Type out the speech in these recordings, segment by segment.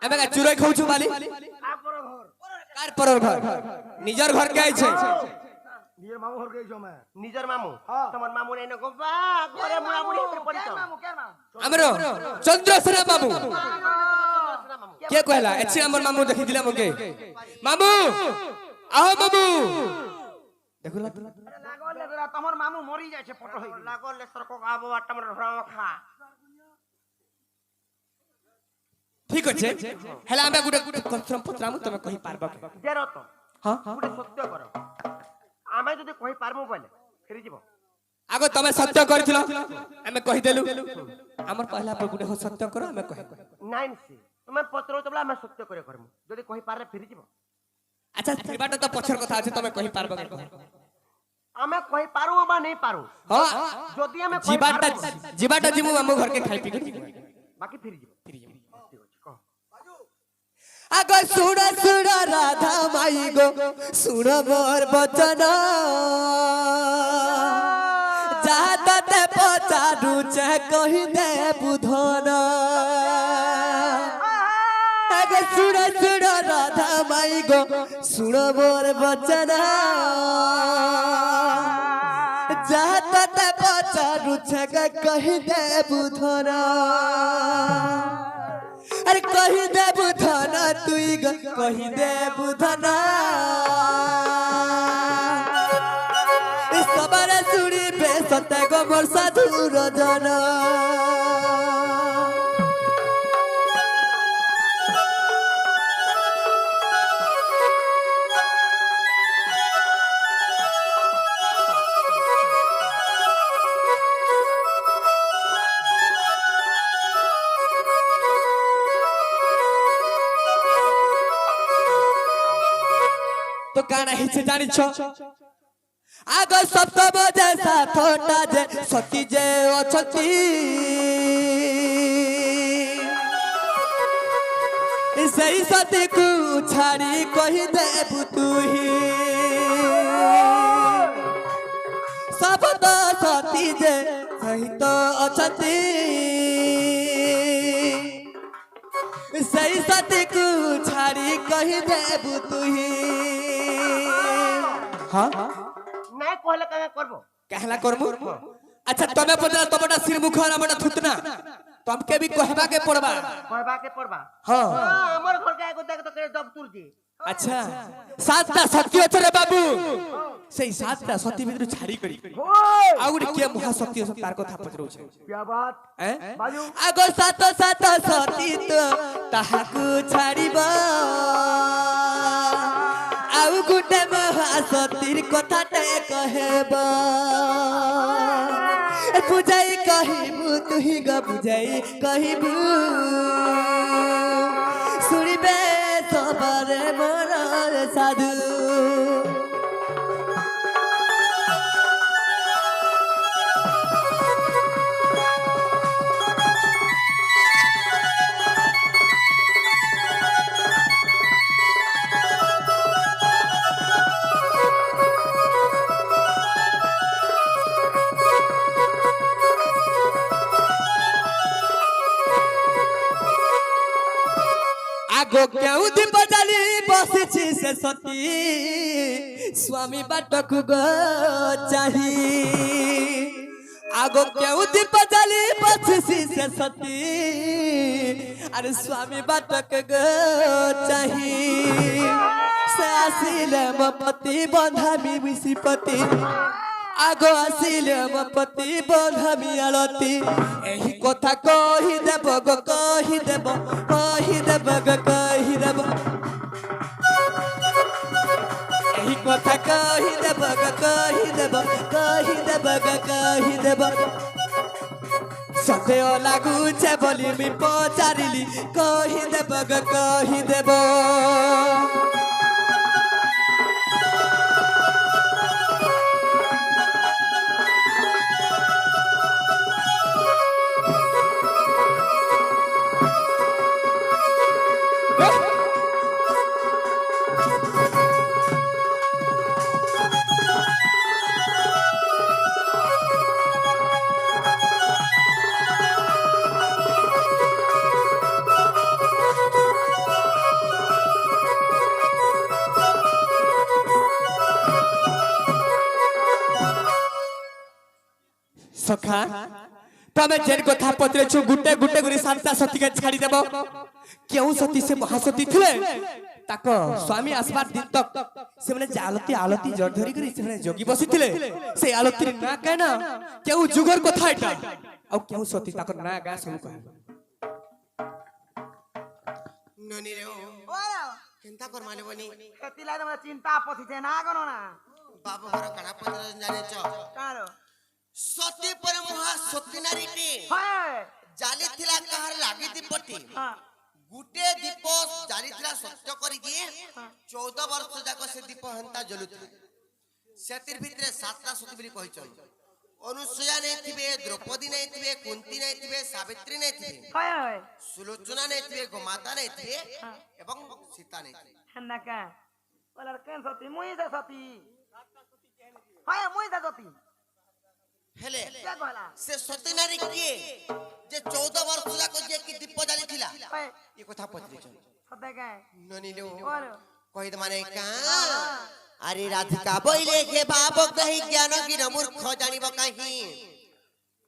আমি কা চুরাই খাউছু বালি কার পরর ঘর নিজর ঘর কে আইছে নিজের মামু ঘর গেছো মে নিজের মামু তোমার মামু নাই না গোপা করে মুড়ামুড়ি করে পড়িছ আমরো চন্দ্রসেনা মামু কে কইলা এছি আমার মামু দেখি দিলা মকে মামু আহ মামু দেখুলা লাগলে তোরা তোমার মামু মরি যাইছে ফটো হই লাগলে সরক আবো আটমর রখা ঠিক আছে হেলা আমি গুটে কনফার্ম পত্রামু তুমি কহি পারবা জেরো তো হ্যাঁ গুটে সত্য করো আমি যদি কহি পারমু বলে ফিরি যাব আগো তুমি সত্য করিছিল আমি কহি দেলু আমার পহলা পর গুটে সত্য করো আমি কহি নাই নিছি তুমি পত্র তবলা আমি সত্য করে করমু যদি কহি পারলে ফিরি যাব আচ্ছা ফিরবাটা তো পছর কথা আছে তুমি কহি পারবা আমি কহি পারু বা নাই পারু হ্যাঁ যদি আমি জীবাটা জিমু মামু ঘর কে খাই পি বাকি ফিরি যাব আগো সুড় সুড় রাধা মাই গো সুড় মোর বচন যাতে পচারু চে কহি দে বুধন আগো সুড় সুড় রাধা মাই গো সুড় মোর বচন যাতে পচারু চে কহি দে বুধন अरे कही दे बुधना तुई कही दे बुधना सबरे सुनी बेसते गो मोर साधु रजन तो गाना ही से जानी छो आगो सप्तम जैसा थोटा जे सती जे अछती सही सती को छाड़ी कही दे तू ही सब तो सती जे सही तो अछती सही सती को छाड़ी कही दे तू ही हाँ নাই কইলে কাকে করব कहला करमु अच्छा तमे पतला तबटा सिर मुख ना बटा थुतना तमके भी कहबा के पड़बा কইবা কে পড়বা हां আমার ঘর কে আগে দেখ তো করে জব তুর দি अच्छा सातटा सत्य আছে रे बाबू সেই সাতটা সতী ভিতর ছাড়ি করি আর গুটি কে মহা শক্তি আছে তার কথা পচরউছে क्या बात हैं बाजू আগো সাত সাত সতী তো তাহাকু ছাড়িবা आउ गुटे महासतीर कथाटे कहबा बुझाई कहिबू तुही ग बुझाई कहिबू सुनिबे सबरे मोर साधु आगो केउ दीप जाली बसिछि से सती स्वामी बाटक गो चाही आगो केउ दीप जाली बसिछि से सती अरे स्वामी बाटक गो चाही से आसिले मपति बंधामी विसिपति आगो आसिले मपति बंधामी आलती एही कथा कहि देब गो कहि देब कहि देब गो कहि देब एही कथा कहि देब गो कहि देब कहि देब गो कहि देब सदेव लागू छे बोली मी पचारिली कहि देब गो कहि देब সখা তবে যে কথা পত্রেছু গুটে গুটে করে শান্তা সতীকে ছাড়ি দেব কেউ সতী সে মহাসতী থিলে তাক স্বামী আসবার দিন তক সেমানে যে আলতি আলতি জড় ধরি করে সেমানে যোগী বসিଥିଲେ সেই আলতির না কেন কেউ যুগর কথা এটা আর কেউ সতী তাক না গা সব কহ ননি রে চিন্তা কর মানে বনি এতিলা তোমরা চিন্তা পথিছে না কোন না বাবু ঘর কানা পত্র জানিছ কারো সতী পরে মহা সতী নারীটি হয় জালি থিলা কাহার লাগি দীপটি হ্যাঁ গুটে দীপ জালি থিলা সত্য করি দিয়ে 14 বর্ষ যাক সে দীপ হেন্তা জ্বলুଥିଲା সেতির ভিতরে সাতটা সতী বলি কইছন অনুসূয়া নাই থিবে দ্রৌপদী নাই থিবে কুন্তি নাই থিবে সাবিত্রী নাই থিবে হয় হয় সুলোচনা নাই থিবে গোমাতা নাই থিবে এবং সীতা নাই থিবে হেন্না কা বলার কেন সতী মুই যা সতী হয় মুই যা সতী হেলে কে কহলা সে সতী নারী কিয়ে যে 14 বর্ষ যাক যে কি দীপ জালিଥିଲା হয় এই কথা পত্রিছন সতে কে ননিলো বলো কইদ মানে কা আরে রাধিকা বইলে কে বাবক দহি জ্ঞান কি মূর্খ জানিব কাহি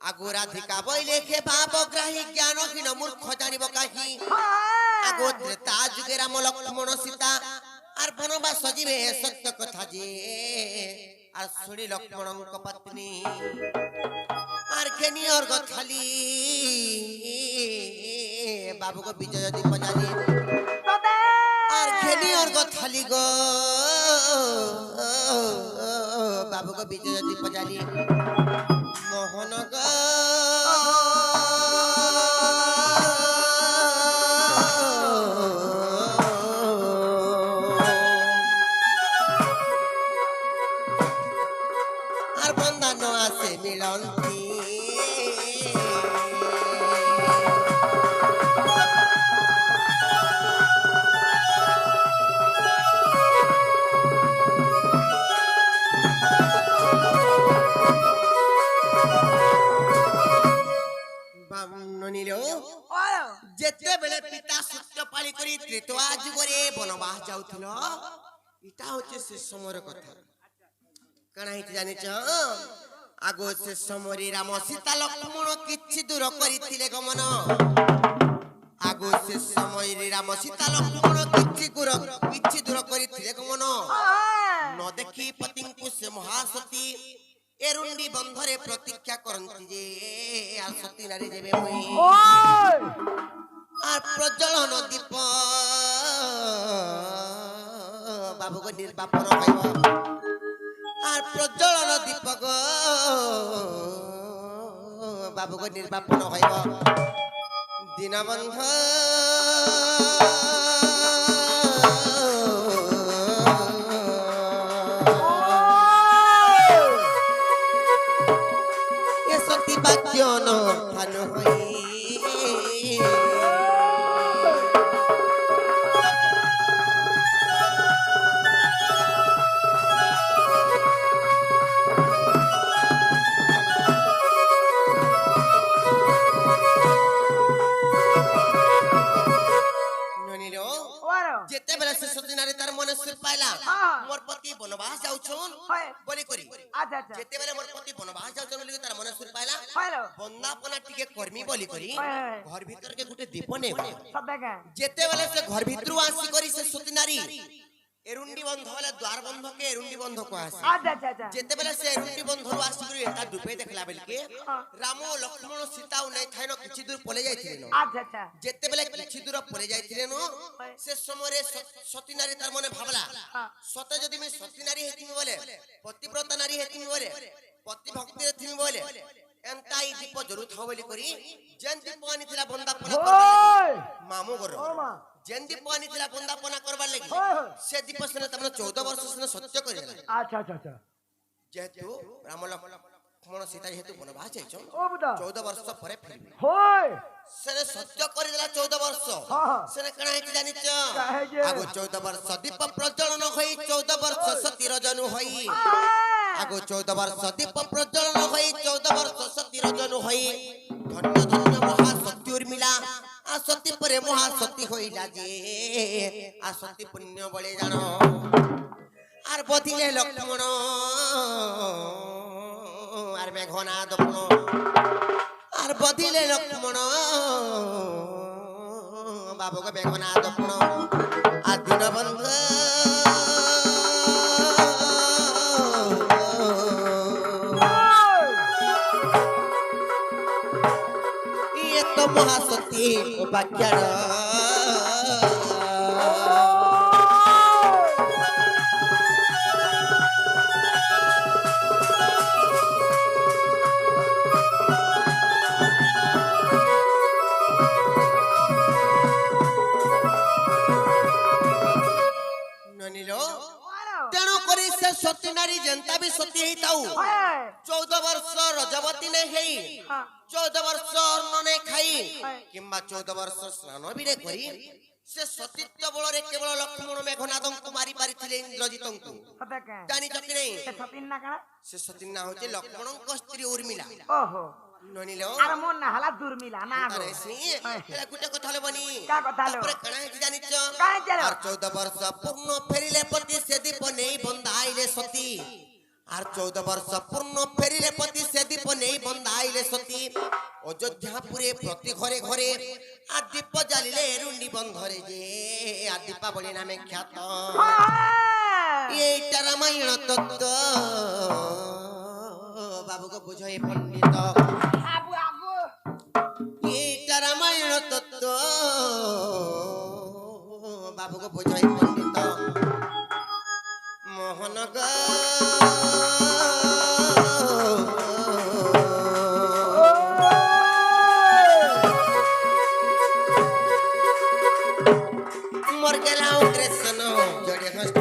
আগো রাধিকা বইলে কে বাবক গ্রাহী জ্ঞান কি মূর্খ জানিব কাহি আগো ত্রেতা যুগে রাম লক্ষ্মণ সীতা আর বনবাস সজীবে সত্য কথা যে আর শুনি লক্ষ্মণଙ୍କ পত্নী আর কেনি অর্ঘ খালি বাবুকে বিজয় দীপ জানি সতে আর ঘেনি অর্ঘ থালি গো বাবুকে বিজয় দীপ জানি মোহন গো আর বন্দান আসে মিলন্তি যেতেবেলে পিতা সূত্র পালি করি ত্রেতয়া যুগরে বনবাস যাউছিল এটা হচ্ছে সে সময়ের কথা কানা হইতে জানিছ আগো সে সমୟରେ রাম সীতা লক্ষ্মণ কিছু দূর করিଥିଲେ গমন আগো সে সমୟରେ রাম সীতা লক্ষ্মণ কিছু দূর করিଥିଲେ গমন ন দেখি পতিଙ୍କୁ সে মহাসতী এরুন্ডি বন্ধরে প্রতীক্ষা করନ୍ତି যে আর সতী নারী দেবে মুই ওই আর প্রজ্বলন দীপ বাবুকে নির্বাপন হইব আর প্রজ্বলন দীপক বাবুকে নির্বাপন হইব দীনবন্ধ এ সতী বাক্যন থান হই যেতেবেলে সে সতী নারী তার মনে সুর পাইলা মোর পতি বনবাস যাউছন বলি করি আচ্ছা আচ্ছা যেতেবেলে মোর পতি বনবাস যাউছন বলি তার মনে সুর পাইলা হ্যালো বন্দাপনা টিকে কর্মী বলি করি ঘর ভিতরকে গুটে দীপ নেব সতে কে যেতেবেলে সে ঘর ভিতরু আসি করি সে সতী নারী এরুন্ডি বন্ধ হলে দ্বার বন্ধকে এরুন্ডি বন্ধ কহাসে আচ্ছা আচ্ছা আচ্ছা যেতেবেলে সে এরুন্ডি বন্ধରୁ আসি করি এটা ডুবে দেখলা বেলকে রাম লক্ষ্মণ সীতা ও নাই থাইন কিছু দূর পলে যাইছিলেন আচ্ছা আচ্ছা যেতেবেলে কিছু দূর পলে যাইছিলেন সে সময়ে সতী নারী তার মনে ভাবলা সতে যদি আমি সতী নারী হেতিমি বলে পতিব্রতা নারী হেতিমি বলে পতি ভক্তি হেতিমি বলে এন্তাই দীপ জরু থাও বলি করি যেন দীপ আনিছিলা বন্দাপনা করবার লাগি মামু গর যেন দীপ আনিছিলা বন্দাপনা করবার লাগি সে দীপ সেনে তমন 14 বর্ষ সেনে সত্য করে দেলা আচ্ছা আচ্ছা আচ্ছা যেহেতু রাম লক্ষ্মণ সীতা যেহেতু বনবাস যাইছন ও বুদা 14 বর্ষ পরে ফিরবে হয় সেনে সত্য করে দেলা 14 বর্ষ সেনে কানা হইতে জানিছ কাহেজে আগো 14 বর্ষ দীপ প্রজ্বলন হই 14 বর্ষ সতীর জনু হই আগো 14 বর্ষ দীপ প্রজ্বলন হই 14 বর্ষ সতীর জনু হই ধন্য ধন্য মহাসতী উর্মিলা आ सती परे महासती होइला जे आ सती पुण्य बळे जानो आर बदिले लक्ष्मण আর মেঘনা দপন আর বদিলে লক্ষ্মণ বাবুকে মেঘনা দপন আর দীনবন্ধু ইয়ে তো মহাসতী উপাখ্যান তেণু କରି ସେ ସତୀ ନାରୀ ଯେନ୍ତା ବି ସତୀ ହେଇଥାଉ 14 ବର୍ଷ ରଜବତୀ ନେ ହେଇ 14 ବର୍ଷ ଅନ୍ନ ନେ ଖାଇ କିମ୍ବା 14 ବର୍ଷ ସ୍ନାନ ବିରେ କରି ସେ ସତୀତ୍ୱ ବଳରେ କେବଳ ଲକ୍ଷ୍ମଣ ମେଘନାଦଙ୍କୁ ମାରି ପାରିଥିଲେ ଇନ୍ଦ୍ରଜିତଙ୍କୁ ଜାଣିଛ କି ନାହିଁ ସେ ସତୀ ନା ହଉଛି ଲକ୍ଷ୍ମଣଙ୍କ ସ୍ତ୍ରୀ ଉର୍ମିଲା ନନିଲୋ ଆରେ ମୋ ନା ହେଲା ଦୁର୍ମିଲା ନା ଗো ହେଲା ଗୋଟେ କଥା ହେଲେ ବନି କା କଥା लो ତାପରେ କଣ ହେଇଛି ଜାଣିଛ କାଇଁ ଚାଲ আর 14 ବର୍ଷ ପୂର୍ଣ୍ଣ ଫେରିଲେ ପତି ସେ ଦୀପ ନେଇ ବନ୍ଧାଇଲେ ସତୀ আর 14 ବର୍ଷ ପୂର୍ଣ୍ଣ ଫେରିଲେ ପତି ସେ ଦୀପ ନେଇ ବନ୍ଧାଇଲେ ସତୀ অযোধ্যাপুরে প্রতি ঘরে ঘরে আর দীপ জ্বালিলে রুন্ডি বন্ধরে যে আর দীপাবলি নামে খ্যাত এইটা রামায়ণ তত্ত্ব বাবুকে বুঝাই পণ্ডিত আবু আবু এইটা রামায়ণ তত্ত্ব বাবুকে বুঝাই পণ্ডিত মোহনগ মর গেলাম কৃষ্ণ জড়ে হস্ত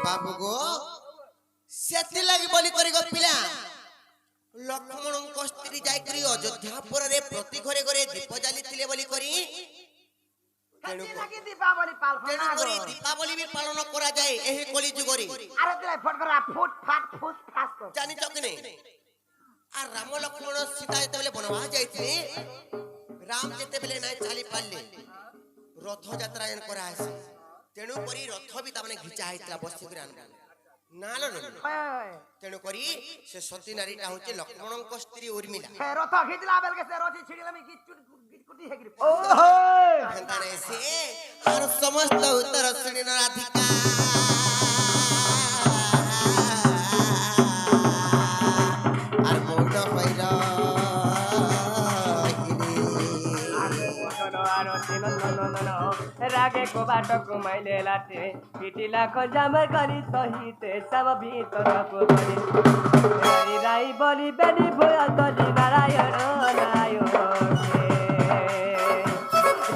বাবু গো সেতি লাগি বলি করি গো পিলা লক্ষ্মণଙ୍କ ସ୍ତ୍ରୀ ଯାଇକରି ଅଯୋଧ୍ୟାପୁରରେ ପ୍ରତି ଘରେ ଘରେ ଦୀପ ଜାଲିଥିଲେ ବୋଲି କରି লাগি দীপাবলি পালন না তেଣୁକରି গো ଦୀପାବଳି ବି ପାଳନ କରାଯାଏ ଏହି କଳି ଯୁଗରେ আরে তুই ফট করে ফুট ফাট ফুস ফাস কর ଜାଣିଛ କି ନାହିଁ আর রাম লক্ষ্মণ সীতা যেତେବେଳେ বনবাস ଯାଇଥିଲେ রাম যেତେବେଳେ ନାଇଁ ଚାଲି ପାରିଲେ ରଥଯାତ୍ରା ଏନ୍ କରାହେସି ତେଣୁକରି ରଥ ବି ତାମାନେ ଘିଚା ହେଇଥିଲା ବସିକରି ଆଣିବା ନାଲ ତେଣୁକରି ସେ ସତୀ ନାରୀଟା ହଉଛି ଲକ୍ଷ୍ମଣଙ୍କ ସ୍ତ୍ରୀ ଉର୍ମିଲା রথ খিচলা বেলকে সে রথি ছিড়িলাম গিটকুটি হেগিরি ହେନ୍ତା ନାଇଁ ସେ আর ସମସ୍ତ ଉତ୍ତର ଶ୍ରେଣୀର ରାଧିକା আর মৌন হইল रागे को बाटो घुमाइले लाटे पिटिला खोजाम गरी सहिते सब भीतर को बनी राई बलि बेनी भोय दली नारायण नारायण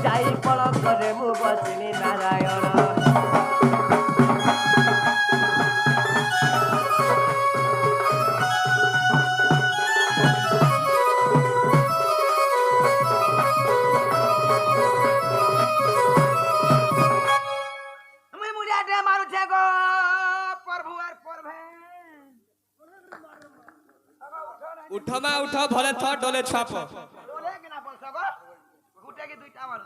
जाई पलक करे मु बसिनी नारायण মুই মুড়িয়া দে মারু গো প্রভু আর পরভে উঠ মা উঠ ভলে থ ডলে ছাপ ডোলে কেনা বলছ গো গুটে কি দুইটা মারু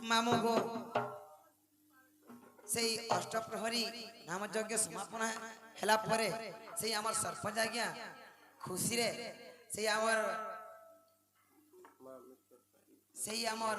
মামু গো সেই অষ্টপ্রহরী নাম যজ্ঞ সমাপন হেলা পরে সেই আমার সরপঞ্চ আজ্ঞা খুশিরে সেই আমার